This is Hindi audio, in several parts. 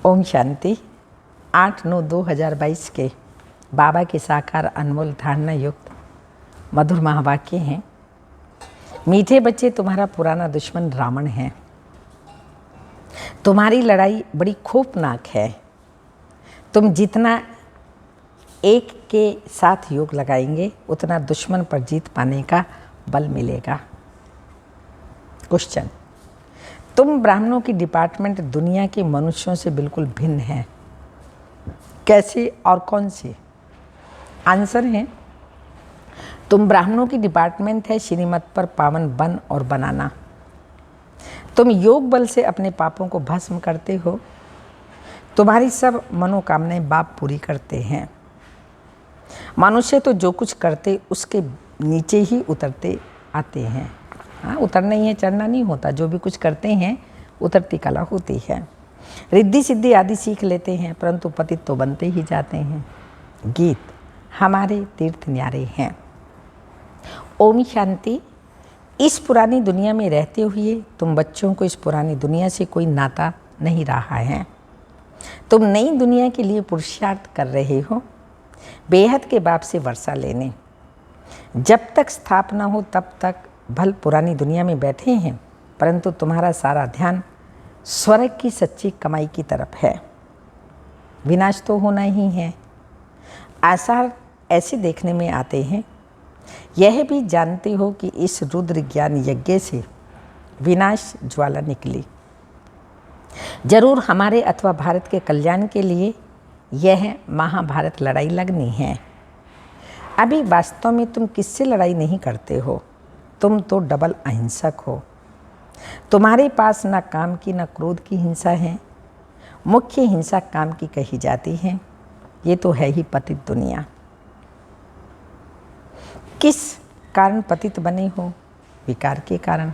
ओम शांति। 8/9/2022 के बाबा के साकार अनमोल धारणा युक्त मधुर महावाक्य हैं। मीठे बच्चे, तुम्हारा पुराना दुश्मन रावण है। तुम्हारी लड़ाई बड़ी खौफनाक है। तुम जितना एक के साथ योग लगाएंगे उतना दुश्मन पर जीत पाने का बल मिलेगा। क्वेश्चन: तुम ब्राह्मणों की डिपार्टमेंट दुनिया के मनुष्यों से बिल्कुल भिन्न है। कैसे और कौन से? आंसर है, तुम ब्राह्मणों की डिपार्टमेंट है श्रीमत पर पावन बन और बनाना। तुम योग बल से अपने पापों को भस्म करते हो। तुम्हारी सब मनोकामनाएं बाप पूरी करते हैं। मनुष्य तो जो कुछ करते उसके नीचे ही उतरते आते हैं। हाँ, उतरना ही है, चढ़ना नहीं होता। जो भी कुछ करते हैं उतरती कला होती है। रिद्धि सिद्धि आदि सीख लेते हैं परंतु पतित तो बनते ही जाते हैं। गीत: हमारे तीर्थ न्यारे हैं। ओम शांति। इस पुरानी दुनिया में रहते हुए तुम बच्चों को इस पुरानी दुनिया से कोई नाता नहीं रहा है। तुम नई दुनिया के लिए पुरुषार्थ कर रहे हो, बेहद के बाप से वर्षा लेने। जब तक स्थापना हो तब तक भल पुरानी दुनिया में बैठे हैं परंतु तुम्हारा सारा ध्यान स्वर्ग की सच्ची कमाई की तरफ है। विनाश तो होना ही है। आसार ऐसे देखने में आते हैं। यह भी जानते हो कि इस रुद्र ज्ञान यज्ञ से विनाश ज्वाला निकली। जरूर हमारे अथवा भारत के कल्याण के लिए यह महाभारत लड़ाई लगनी है। अभी वास्तव में तुम किससे लड़ाई नहीं करते हो? तुम तो डबल अहिंसक हो। तुम्हारे पास न काम की न क्रोध की हिंसा है। मुख्य हिंसा काम की कही जाती है। ये तो है ही पतित दुनिया। किस कारण पतित बने हो? विकार के कारण।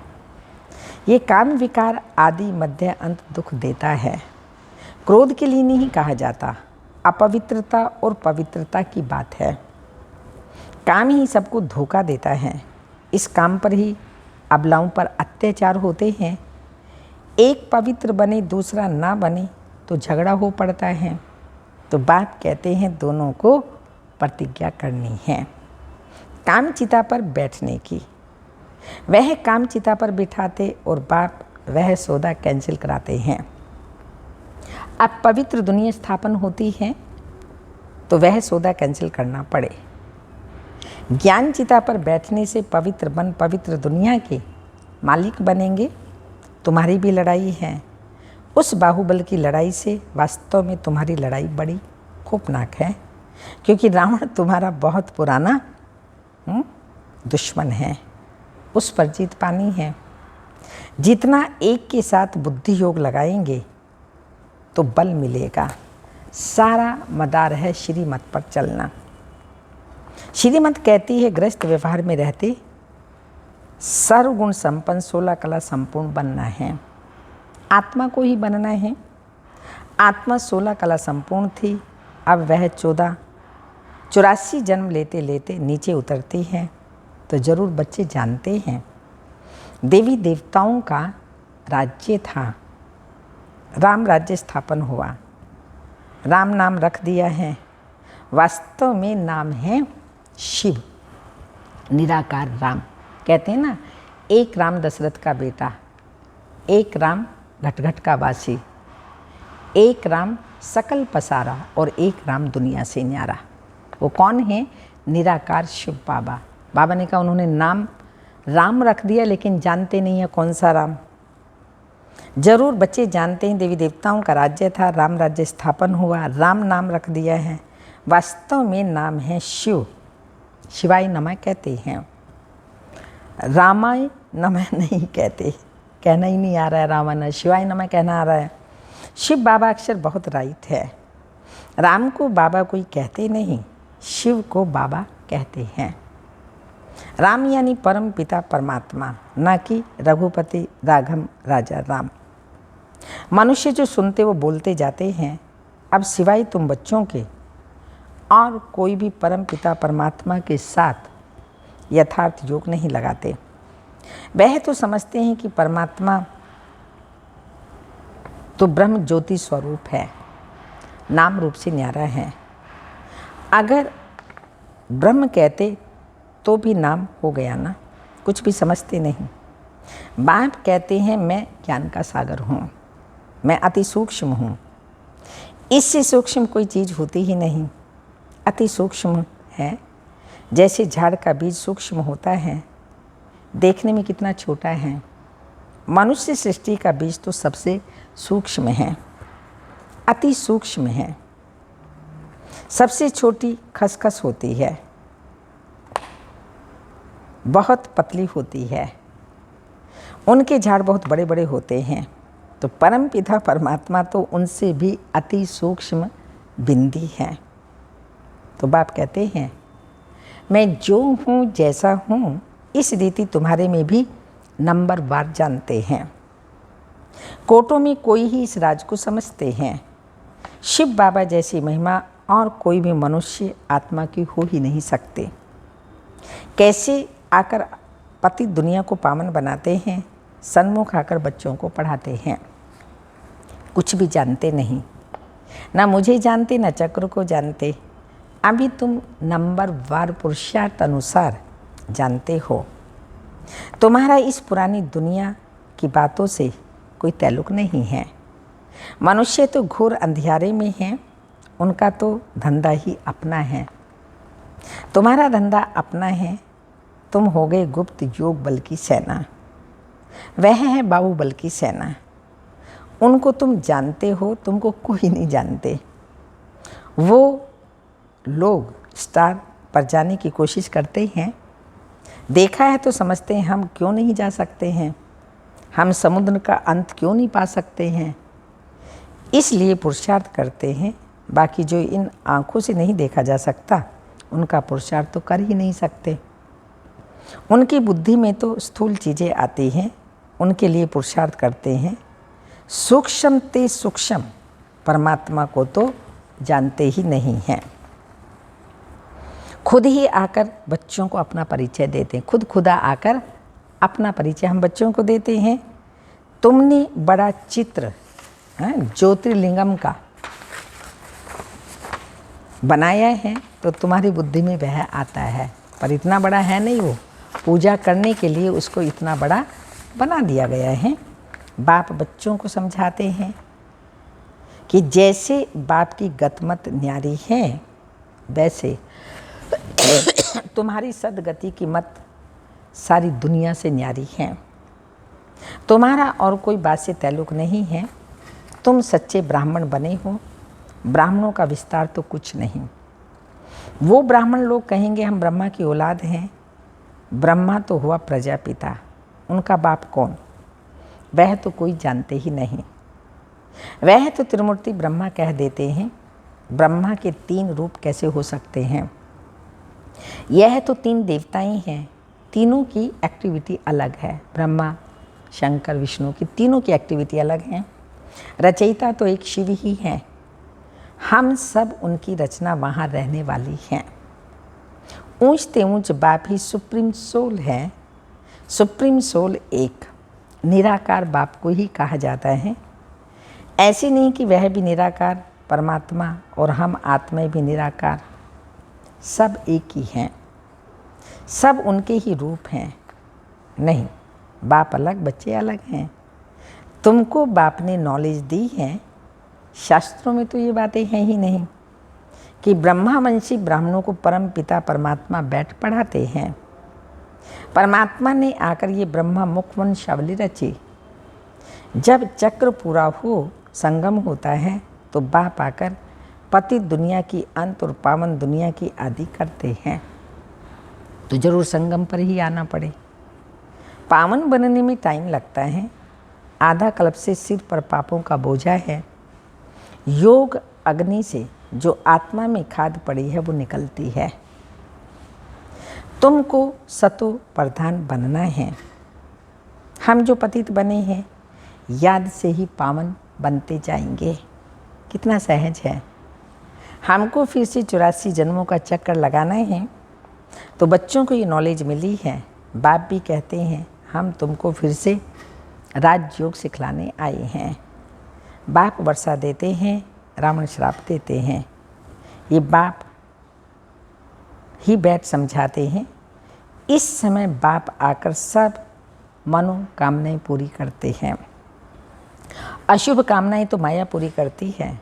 ये काम विकार आदि मध्य अंत दुख देता है। क्रोध के लिए नहीं कहा जाता। अपवित्रता और पवित्रता की बात है। काम ही सबको धोखा देता है। इस काम पर ही अबलाओं पर अत्याचार होते हैं। एक पवित्र बने दूसरा ना बने तो झगड़ा हो पड़ता है। तो बाप कहते हैं दोनों को प्रतिज्ञा करनी है काम चिता पर बैठने की। वह काम चिता पर बिठाते और बाप वह सौदा कैंसिल कराते हैं। अब पवित्र दुनिया स्थापन होती है तो वह सौदा कैंसिल करना पड़े। ज्ञान चिता पर बैठने से पवित्र बन पवित्र दुनिया के मालिक बनेंगे। तुम्हारी भी लड़ाई है। उस बाहुबल की लड़ाई से वास्तव में तुम्हारी लड़ाई बड़ी खौफनाक है क्योंकि रावण तुम्हारा बहुत पुराना दुश्मन है। उस पर जीत पानी है। जितना एक के साथ बुद्धि योग लगाएंगे तो बल मिलेगा। सारा मदार है श्रीमत पर चलना। श्रीमत कहती है गृहस्थ व्यवहार में रहते सर्वगुण संपन्न 16 कला संपूर्ण बनना है। आत्मा को ही बनना है। आत्मा 16 कला संपूर्ण थी। अब वह 84 जन्म लेते लेते नीचे उतरती है। तो जरूर बच्चे जानते हैं देवी देवताओं का राज्य था। राम राज्य स्थापन हुआ। राम नाम रख दिया है। वास्तव में नाम है शिव, निराकार राम। कहते हैं ना, एक राम दशरथ का बेटा, एक राम घट का वासी, एक राम सकल पसारा और एक राम दुनिया से न्यारा। वो कौन है? निराकार शिव बाबा। बाबा ने कहा उन्होंने नाम राम रख दिया लेकिन जानते नहीं है कौन सा राम। जरूर बच्चे जानते हैं देवी देवताओं का राज्य था, राम राज्य स्थापन हुआ, राम नाम रख दिया है। वास्तव में नाम है शिव। शिवाय नमः कहते हैं, रामाय नमः नहीं कहते। कहना ही नहीं आ रहा है रामाय, शिवाय नमः कहना आ रहा है। शिव बाबा अक्षर बहुत राइट है। राम को बाबा कोई कहते नहीं, शिव को बाबा कहते हैं। राम यानी परम पिता परमात्मा, ना कि रघुपति राघव राजा राम। मनुष्य जो सुनते वो बोलते जाते हैं। अब सिवाय तुम बच्चों के और कोई भी परम पिता परमात्मा के साथ यथार्थ योग नहीं लगाते। वह तो समझते हैं कि परमात्मा तो ब्रह्म ज्योति स्वरूप है। नाम रूप से न्यारा है। अगर ब्रह्म कहते तो भी नाम हो गया ना, कुछ भी समझते नहीं। बाप कहते हैं मैं ज्ञान का सागर हूँ, मैं अति सूक्ष्म हूँ। इससे सूक्ष्म कोई चीज़ होती ही नहीं, अति सूक्ष्म है। जैसे झाड़ का बीज सूक्ष्म होता है, देखने में कितना छोटा है। मनुष्य सृष्टि का बीज तो सबसे सूक्ष्म है, अति सूक्ष्म है। सबसे छोटी खसखस होती है, बहुत पतली होती है। उनके झाड़ बहुत बड़े बड़े होते हैं। तो परम पिता परमात्मा तो उनसे भी अति सूक्ष्म बिंदी है। तो बाप कहते हैं मैं जो हूँ जैसा हूँ, इस रीति तुम्हारे में भी नंबर वार जानते हैं। कोटों में कोई ही इस राज को समझते हैं। शिव बाबा जैसी महिमा और कोई भी मनुष्य आत्मा की हो ही नहीं सकते। कैसे आकर पति दुनिया को पावन बनाते हैं, सन्मुख आकर बच्चों को पढ़ाते हैं। कुछ भी जानते नहीं, ना मुझे जानते ना चक्र को जानते। अभी तुम नंबर वार पुरुषार्थ अनुसार जानते हो। तुम्हारा इस पुरानी दुनिया की बातों से कोई ताल्लुक नहीं है। मनुष्य तो घोर अंधियारे में हैं, उनका तो धंधा ही अपना है। तुम्हारा धंधा अपना है। तुम हो गए गुप्त योग बल की सेना, वह है बाहुबल की सेना। उनको तुम जानते हो, तुमको कोई नहीं जानते। वो लोग स्टार पर जाने की कोशिश करते हैं, देखा है तो समझते हैं हम क्यों नहीं जा सकते हैं, हम समुद्र का अंत क्यों नहीं पा सकते हैं। इसलिए पुरुषार्थ करते हैं। बाकी जो इन आँखों से नहीं देखा जा सकता, उनका पुरुषार्थ तो कर ही नहीं सकते। उनकी बुद्धि में तो स्थूल चीज़ें आती हैं, उनके लिए पुरुषार्थ करते हैं। सूक्ष्म ते सूक्ष्म परमात्मा को तो जानते ही नहीं हैं। खुद ही आकर बच्चों को अपना परिचय देते हैं। खुद खुदा आकर अपना परिचय हम बच्चों को देते हैं। तुमने बड़ा चित्र ज्योतिर्लिंगम का बनाया है, तो तुम्हारी बुद्धि में वह आता है, पर इतना बड़ा है नहीं। वो पूजा करने के लिए उसको इतना बड़ा बना दिया गया है। बाप बच्चों को समझाते हैं कि जैसे बाप की गतिमत न्यारी है, वैसे तुम्हारी सदगति की मत सारी दुनिया से न्यारी है। तुम्हारा और कोई बात से ताल्लुक नहीं है। तुम सच्चे ब्राह्मण बने हो। ब्राह्मणों का विस्तार तो कुछ नहीं। वो ब्राह्मण लोग कहेंगे हम ब्रह्मा की औलाद हैं। ब्रह्मा तो हुआ प्रजापिता, उनका बाप कौन, वह तो कोई जानते ही नहीं। वह तो त्रिमूर्ति ब्रह्मा कह देते हैं। ब्रह्मा के 3 रूप कैसे हो सकते हैं। यह तो 3 देवताएं हैं, तीनों की एक्टिविटी अलग है। ब्रह्मा शंकर विष्णु की तीनों की एक्टिविटी अलग है। रचयिता तो एक शिव ही है। हम सब उनकी रचना वहाँ रहने वाली हैं। ऊंचते ऊंच बाप ही सुप्रीम सोल है। सुप्रीम सोल एक निराकार बाप को ही कहा जाता है। ऐसे नहीं कि वह भी निराकार परमात्मा और हम आत्मा भी निराकार, सब एक ही हैं, सब उनके ही रूप हैं। नहीं, बाप अलग बच्चे अलग हैं। तुमको बाप ने नॉलेज दी है। शास्त्रों में तो ये बातें हैं ही नहीं कि ब्रह्मावंशी ब्राह्मणों को परम पिता परमात्मा बैठ पढ़ाते हैं। परमात्मा ने आकर ये ब्रह्मा मुखवंशावली रची। जब चक्र पूरा हो, संगम होता है, तो बाप आकर पतित दुनिया की अंत और पावन दुनिया की आदि करते हैं। तो जरूर संगम पर ही आना पड़े। पावन बनने में टाइम लगता है। आधा कल्प से सिर पर पापों का बोझा है। योग अग्नि से जो आत्मा में खाद पड़ी है वो निकलती है। तुमको सतो प्रधान बनना है। हम जो पतित बने हैं, याद से ही पावन बनते जाएंगे। कितना सहज है। हमको फिर से 84 जन्मों का चक्कर लगाना है। तो बच्चों को ये नॉलेज मिली है। बाप भी कहते हैं हम तुमको फिर से राजयोग सिखलाने आए हैं। बाप वर्षा देते हैं, रावण श्राप देते हैं। ये बाप ही बैठ समझाते हैं। इस समय बाप आकर सब मनोकामनाएं पूरी करते हैं। अशुभ कामनाएं तो माया पूरी करती है।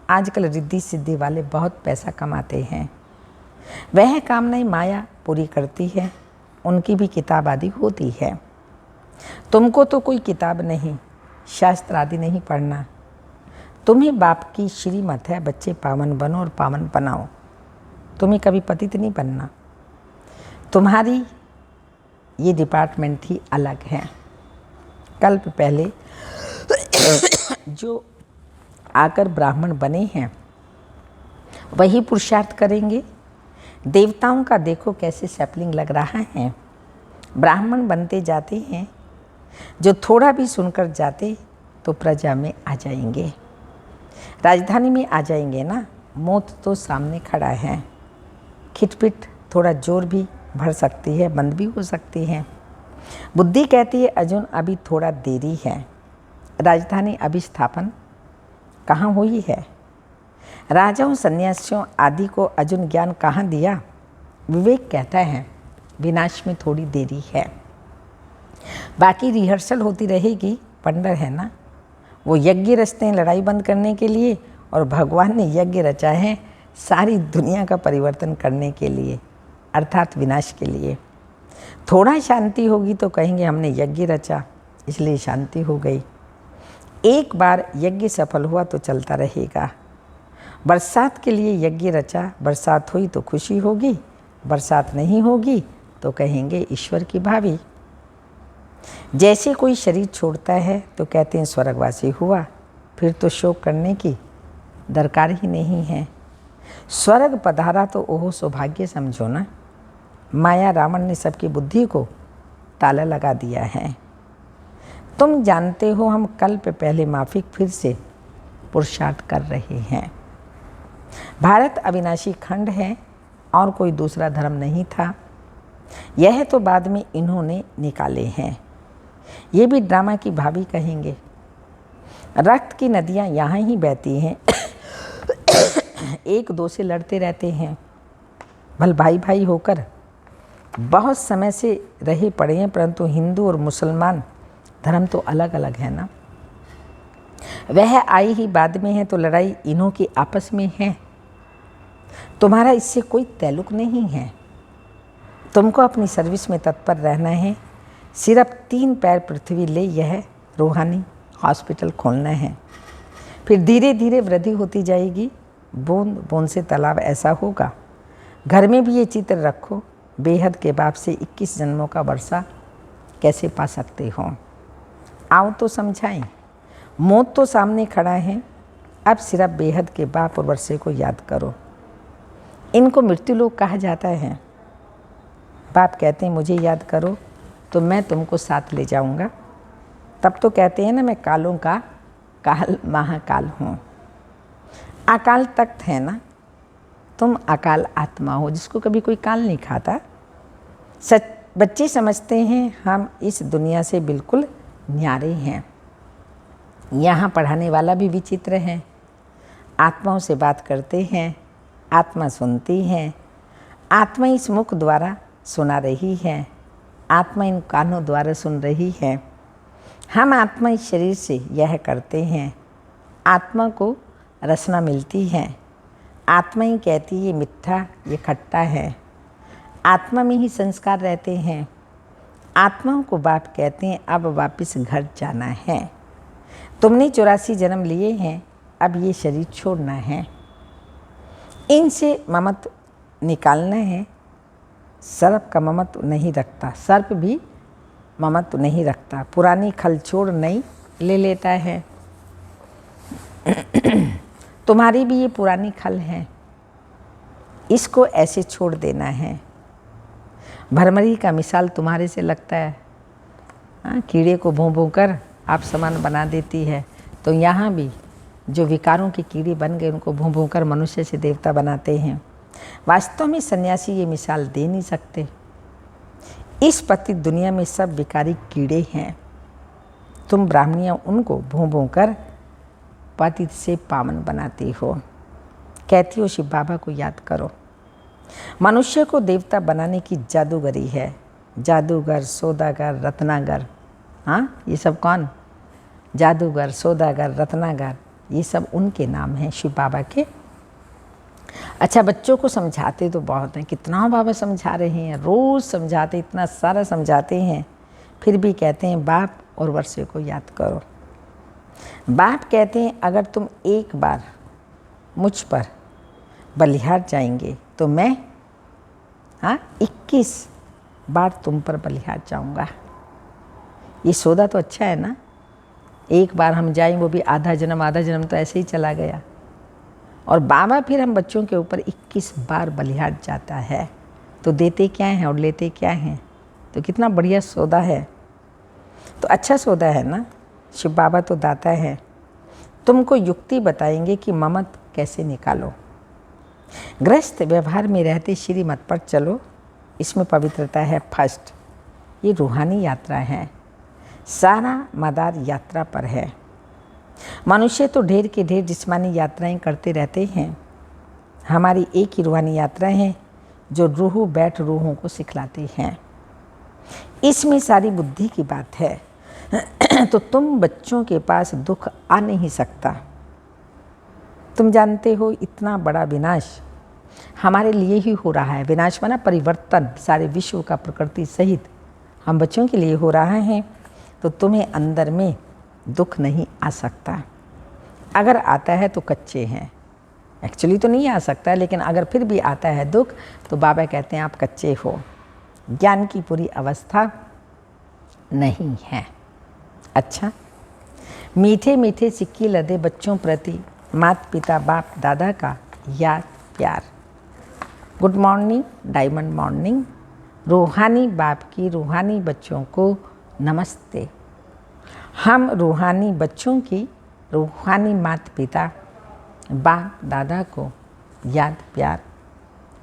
आजकल रिद्धि सिद्धि वाले बहुत पैसा कमाते हैं, वह कामनाएं माया पूरी करती है। उनकी भी किताब आदि होती है। तुमको तो कोई किताब नहीं, शास्त्र आदि नहीं पढ़ना। तुम्हें बाप की श्रीमत है, बच्चे पावन बनो और पावन बनाओ। तुम्हें कभी पतित नहीं बनना। तुम्हारी ये डिपार्टमेंट ही अलग है। कल्प पहले जो आकर ब्राह्मण बने हैं वही पुरुषार्थ करेंगे। देवताओं का देखो कैसे सैपलिंग लग रहा है। ब्राह्मण बनते जाते हैं, जो थोड़ा भी सुनकर जाते तो प्रजा में आ जाएंगे, राजधानी में आ जाएंगे ना। मौत तो सामने खड़ा है। खिटपिट थोड़ा जोर भी भर सकती है, बंद भी हो सकती है। बुद्धि कहती है अर्जुन अभी थोड़ा देरी है। राजधानी अभी स्थापन कहाँ हुई है। राजाओं सन्यासियों आदि को अर्जुन ज्ञान कहाँ दिया। विवेक कहता है विनाश में थोड़ी देरी है। बाकी रिहर्सल होती रहेगी। पंडर है ना, वो यज्ञ रचते हैं लड़ाई बंद करने के लिए, और भगवान ने यज्ञ रचा है सारी दुनिया का परिवर्तन करने के लिए, अर्थात विनाश के लिए। थोड़ा शांति होगी तो कहेंगे हमने यज्ञ रचा इसलिए शांति हो गई। एक बार यज्ञ सफल हुआ तो चलता रहेगा। बरसात के लिए यज्ञ रचा, बरसात हुई तो खुशी होगी, बरसात नहीं होगी तो कहेंगे ईश्वर की भावी। जैसे कोई शरीर छोड़ता है तो कहते हैं स्वर्गवासी हुआ, फिर तो शोक करने की दरकार ही नहीं है। स्वर्ग पधारा तो ओहो सौभाग्य समझो ना। माया रावण ने सबकी बुद्धि को ताला लगा दिया है। तुम जानते हो हम कल्प पहले माफिक फिर से पुरुषार्थ कर रहे हैं। भारत अविनाशी खंड है और कोई दूसरा धर्म नहीं था। यह तो बाद में इन्होंने निकाले हैं। ये भी ड्रामा की भाभी कहेंगे। रक्त की नदियाँ यहाँ ही बहती हैं। एक दो से लड़ते रहते हैं। भल भाई भाई होकर बहुत समय से रहे पड़े हैं, परंतु हिंदू और मुसलमान धर्म तो अलग अलग है ना। वह आई ही बाद में है तो लड़ाई इन्हों की आपस में है। तुम्हारा इससे कोई ताल्लुक नहीं है। तुमको अपनी सर्विस में तत्पर रहना है। सिर्फ 3 पैर पृथ्वी ले यह रूहानी हॉस्पिटल खोलना है। फिर धीरे धीरे वृद्धि होती जाएगी। बूंद बूंद से तालाब ऐसा होगा। घर में भी ये चित्र रखो। बेहद के बाप से 21 जन्मों का वर्षा कैसे पा सकते हो। आओ तो समझाएं। मौत तो सामने खड़ा है। अब सिर्फ बेहद के बाप और वर्षे को याद करो। इनको मृत्यु लोग कहा जाता है। बाप कहते हैं मुझे याद करो तो मैं तुमको साथ ले जाऊंगा। तब तो कहते हैं ना मैं कालों का काल महाकाल हूँ। अकाल तख्त है ना, तुम अकाल आत्मा हो जिसको कभी कोई काल नहीं खाता। बच्चे समझते हैं हम इस दुनिया से बिल्कुल न्यारे हैं। यहाँ पढ़ाने वाला भी विचित्र है। आत्माओं से बात करते हैं, आत्मा सुनती है। आत्मा इस मुख द्वारा सुना रही है, आत्मा इन कानों द्वारा सुन रही है। हम आत्मा इस शरीर से यह करते हैं। आत्मा को रसना मिलती है। आत्मा ही कहती है ये मीठा ये खट्टा है। आत्मा में ही संस्कार रहते हैं। आत्माओं को बाप कहते हैं अब वापस घर जाना है। तुमने 84 जन्म लिए हैं, अब ये शरीर छोड़ना है। इनसे ममत्व निकालना है। सर्प का ममत्व नहीं रखता, सर्प भी ममत्व नहीं रखता। पुरानी खल छोड़ नई ले लेता है। तुम्हारी भी ये पुरानी खल है, इसको ऐसे छोड़ देना है। भरमरी का मिसाल तुम्हारे से लगता है। कीड़े को भों भों कर आप समान बना देती है। तो यहाँ भी जो विकारों के कीड़े बन गए उनको भों भों कर मनुष्य से देवता बनाते हैं। वास्तव में सन्यासी ये मिसाल दे नहीं सकते। इस पतित दुनिया में सब विकारी कीड़े हैं। तुम ब्राह्मणियाँ उनको भों भों कर पतित से पावन बनाती हो। कहती हो शिव बाबा को याद करो। मनुष्य को देवता बनाने की जादूगरी है। जादूगर, सौदागर, रत्नागर, हाँ ये सब कौन? जादूगर, सौदागर, रत्नागर, ये सब उनके नाम हैं शिव बाबा के। अच्छा, बच्चों को समझाते तो बहुत हैं, कितना बाबा समझा रहे हैं, रोज़ समझाते, इतना सारा समझाते हैं, फिर भी कहते हैं बाप और वर्षे को याद करो। बाप कहते हैं अगर तुम एक बार मुझ पर बलिहार जाएंगे तो मैं 21 बार तुम पर बलिहार जाऊंगा। ये सौदा तो अच्छा है ना। एक बार हम जाएं, वो भी आधा जन्म तो ऐसे ही चला गया। और बाबा फिर हम बच्चों के ऊपर 21 बार बलिहार जाता है। तो देते क्या हैं और लेते क्या हैं? तो कितना बढ़िया सौदा है। तो अच्छा सौदा है ना। शिव बाबा तो दाता है। तुमको युक्ति बताएंगे कि ममत कैसे निकालो। गृहस्थ व्यवहार में रहते श्रीमत पर चलो। इसमें पवित्रता है फर्स्ट। ये रूहानी यात्रा है। सारा मदार यात्रा पर है। मनुष्य तो ढेर के ढेर जिस्मानी यात्राएं करते रहते हैं। हमारी एक ही रूहानी यात्रा है जो रूह बैठ रूहों को सिखलाती हैं। इसमें सारी बुद्धि की बात है। तो तुम बच्चों के पास दुख आ नहीं सकता। तुम जानते हो इतना बड़ा विनाश हमारे लिए ही हो रहा है। विनाश माना परिवर्तन सारे विश्व का प्रकृति सहित हम बच्चों के लिए हो रहा है। तो तुम्हें अंदर में दुख नहीं आ सकता। अगर आता है तो कच्चे हैं। एक्चुअली तो नहीं आ सकता, लेकिन अगर फिर भी आता है दुख तो बाबा कहते हैं आप कच्चे हो। ज्ञान की पूरी अवस्था नहीं है। अच्छा, मीठे मीठे सिक्के लदे बच्चों प्रति माता पिता बाप दादा का याद प्यार। Good morning, diamond morning. रूहानी बाप की रूहानी बच्चों को नमस्ते। हम रूहानी बच्चों की रूहानी माता पिता बाप दादा को याद प्यार।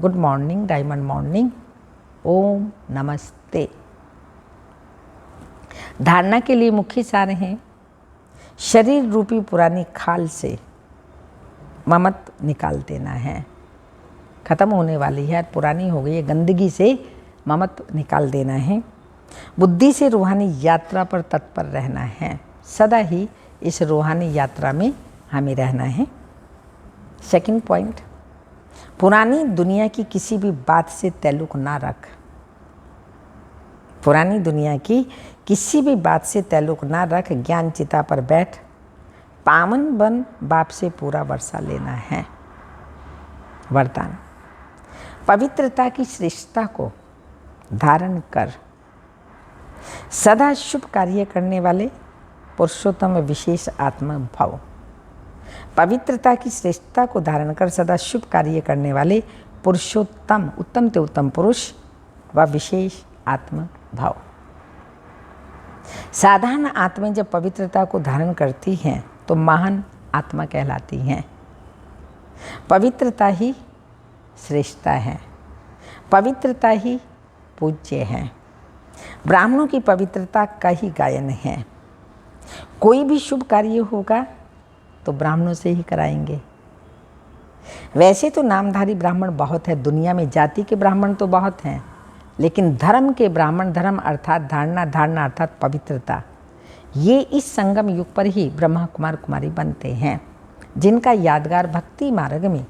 Good morning, diamond morning. ओम नमस्ते। धारणा के लिए मुख्य सार हैं। शरीर रूपी पुरानी खाल से ममत निकाल देना है। खत्म होने वाली है, पुरानी हो गई है, गंदगी से ममत निकाल देना है। बुद्धि से रूहानी यात्रा पर तत्पर रहना है। सदा ही इस रूहानी यात्रा में हमें रहना है। सेकंड पॉइंट, पुरानी दुनिया की किसी भी बात से ताल्लुक़ ना रख। पुरानी दुनिया की किसी भी बात से ताल्लुक़ ना रख। ज्ञान चिता पर बैठ, पावन बन, बाप से पूरा वर्षा लेना है। वरदान, पवित्रता की श्रेष्ठता को धारण कर सदा शुभ कार्य करने वाले पुरुषोत्तम विशेष आत्मा भव। पवित्रता की श्रेष्ठता को धारण कर सदा शुभ कार्य करने वाले पुरुषोत्तम, उत्तम से उत्तम पुरुष व विशेष आत्मा भव। साधारण आत्माएं जब पवित्रता को धारण करती हैं तो महान आत्मा कहलाती हैं। पवित्रता ही श्रेष्ठता है। पवित्रता ही पूज्य है। ब्राह्मणों की पवित्रता का ही गायन है। कोई भी शुभ कार्य होगा तो ब्राह्मणों से ही कराएंगे। वैसे तो नामधारी ब्राह्मण बहुत है दुनिया में, जाति के ब्राह्मण तो बहुत हैं, लेकिन धर्म के ब्राह्मण, धर्म अर्थात धारणा, धारणा अर्थात पवित्रता, ये इस संगम युग पर ही ब्रह्मा कुमार कुमारी बनते हैं, जिनका यादगार भक्ति मार्ग में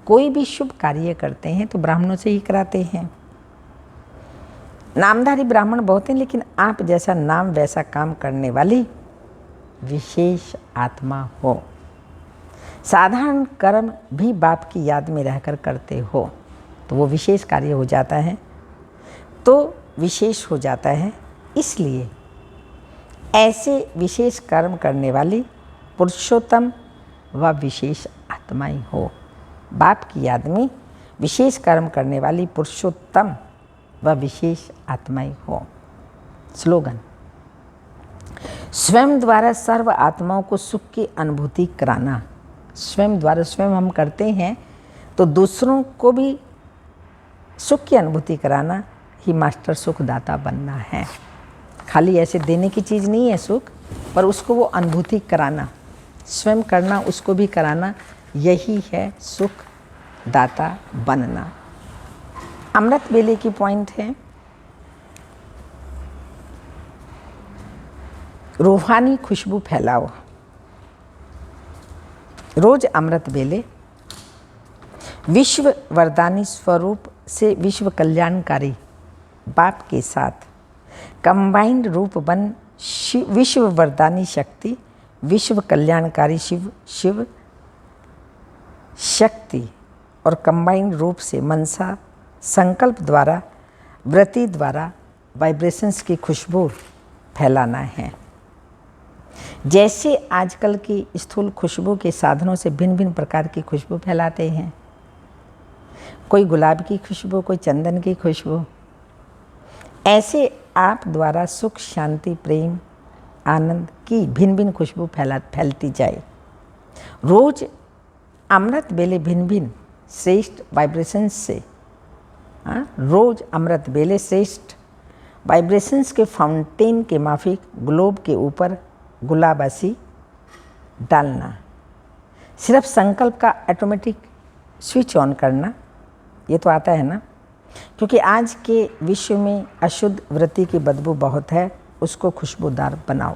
कोई भी शुभ कार्य करते हैं तो ब्राह्मणों से ही कराते हैं। नामधारी ब्राह्मण बहुत हैं, लेकिन आप जैसा नाम वैसा काम करने वाली विशेष आत्मा हो। साधारण कर्म भी बाप की याद में रहकर करते हो तो वो विशेष कार्य हो जाता है, तो विशेष हो जाता है। इसलिए ऐसे विशेष कर्म करने वाली पुरुषोत्तम व विशेष आत्माएं हो। बाप की याद में विशेष कर्म करने वाली पुरुषोत्तम व विशेष आत्माएं हो। स्लोगन, स्वयं द्वारा सर्व आत्माओं को सुख की अनुभूति कराना। स्वयं द्वारा, स्वयं हम करते हैं तो दूसरों को भी सुख की अनुभूति कराना ही मास्टर सुखदाता बनना है। खाली ऐसे देने की चीज़ नहीं है सुख, पर उसको वो अनुभूति कराना। स्वयं करना, उसको भी कराना, यही है सुख दाता बनना। अमृत वेले की पॉइंट है रूहानी खुशबू फैलाओ। रोज अमृत वेले विश्व वरदानी स्वरूप से विश्व कल्याणकारी बाप के साथ कंबाइंड रूप बन विश्व वरदानी शक्ति, विश्व कल्याणकारी शिव शक्ति और कंबाइंड रूप से मनसा संकल्प द्वारा, व्रति द्वारा वाइब्रेशंस की खुशबू फैलाना है। जैसे आजकल की स्थूल खुशबू के साधनों से भिन्न भिन्न प्रकार की खुशबू फैलाते हैं, कोई गुलाब की खुशबू, कोई चंदन की खुशबू, ऐसे आप द्वारा सुख, शांति, प्रेम, आनंद की भिन्न भिन्न खुशबू फैलती जाए। रोज अमृत वेले भिन्न भिन्न श्रेष्ठ वाइब्रेशंस से, रोज अमृत वेले श्रेष्ठ वाइब्रेशंस के फाउंटेन के माफिक ग्लोब के ऊपर गुलाबासी डालना। सिर्फ संकल्प का ऑटोमेटिक स्विच ऑन करना, ये तो आता है ना, क्योंकि आज के विश्व में अशुद्ध वृत्ति की बदबू बहुत है, उसको खुशबूदार बनाओ।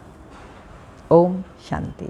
ओम शांति।